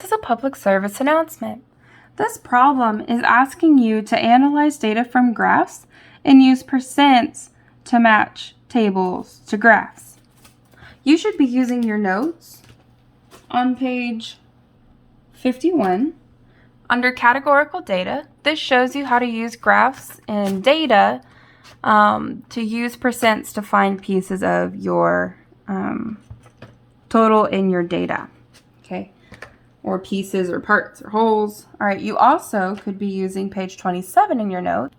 This is a public service announcement. This problem is asking you to analyze data from graphs and use percents to match tables to graphs. You should be using your notes on page 51. Under categorical data, this shows you how to use graphs and data to use percents to find pieces of your total in your data, okay? Or pieces or parts or wholes. All right, you also could be using page 27 in your note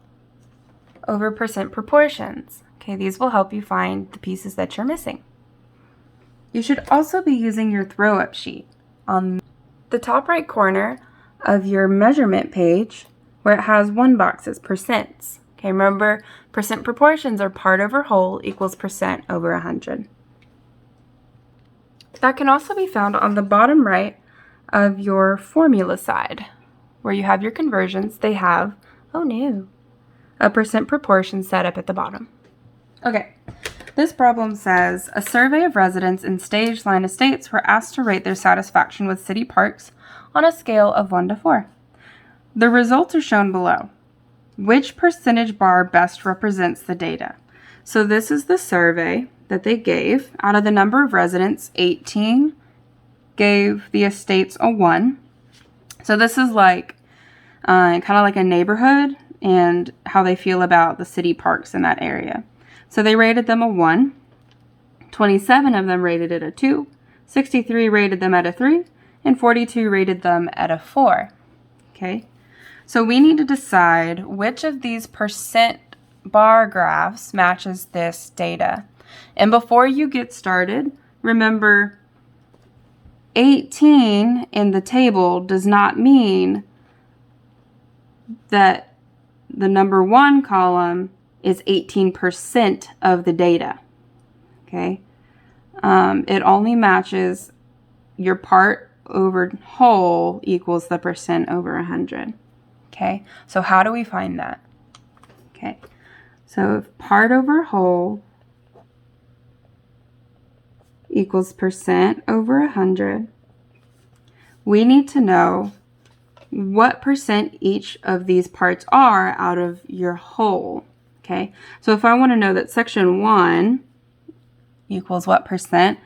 over percent proportions. Okay, these will help you find the pieces that you're missing. You should also be using your throw-up sheet on the top right corner of your measurement page where it has one box as percents. Okay, remember, percent proportions are part over whole equals percent over 100. That can also be found on the bottom right of your formula side where you have your conversions. They have, oh no, a percent proportion set up at the bottom. Okay, this problem says a survey of residents in Stage Line Estates were asked to rate their satisfaction with city parks on a scale of 1 to 4. The results are shown below. Which percentage bar best represents the data? So this is the survey that they gave. Out of the number of residents, 18 gave the estates a 1. So this is like kind of like a neighborhood and how they feel about the city parks in that area. So they rated them a 1. 27 of them rated it a 2. 63 rated them at a 3. And 42 rated them at a 4. Okay. So we need to decide which of these percent bar graphs matches this data. And before you get started, remember 18 in the table does not mean that the number 1 column is 18% of the data. Okay? It only matches your part over whole equals the percent over 100. Okay, so how do we find that? Okay, so if part over whole equals percent over 100, we need to know what percent each of these parts are out of your whole. Okay, so if I want to know that section 1 equals what percent?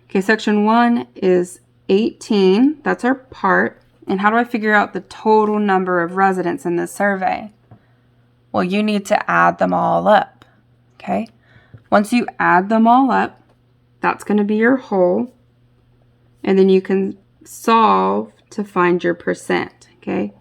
Okay, section 1 is 18, that's our part. And how do I figure out the total number of residents in this survey? Well, you need to add them all up, okay? Once you add them all up, that's going to be your whole. And then you can solve to find your percent, okay?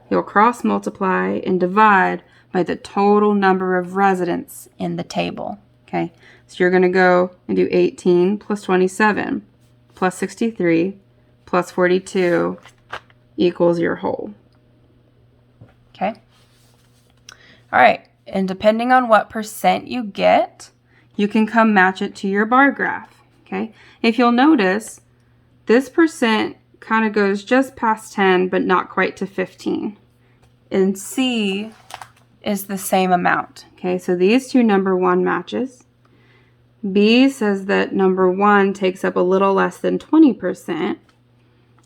You'll cross multiply and divide by the total number of residents in the table, okay? So you're going to go and do 18 plus 27 plus 63 plus 42 equals your whole. Okay. All right. And depending on what percent you get, you can come match it to your bar graph. Okay. If you'll notice, this percent kind of goes just past 10, but not quite to 15. And C is the same amount. Okay. So these two number 1 matches. B says that number 1 takes up a little less than 20%.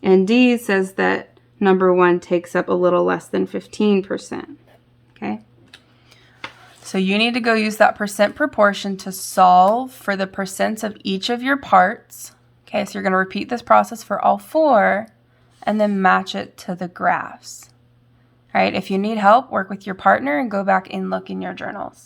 And D says that number 1 takes up a little less than 15%. Okay? So you need to go use that percent proportion to solve for the percents of each of your parts. Okay, so you're going to repeat this process for all 4 and then match it to the graphs. All right, if you need help, work with your partner and go back and look in your journals.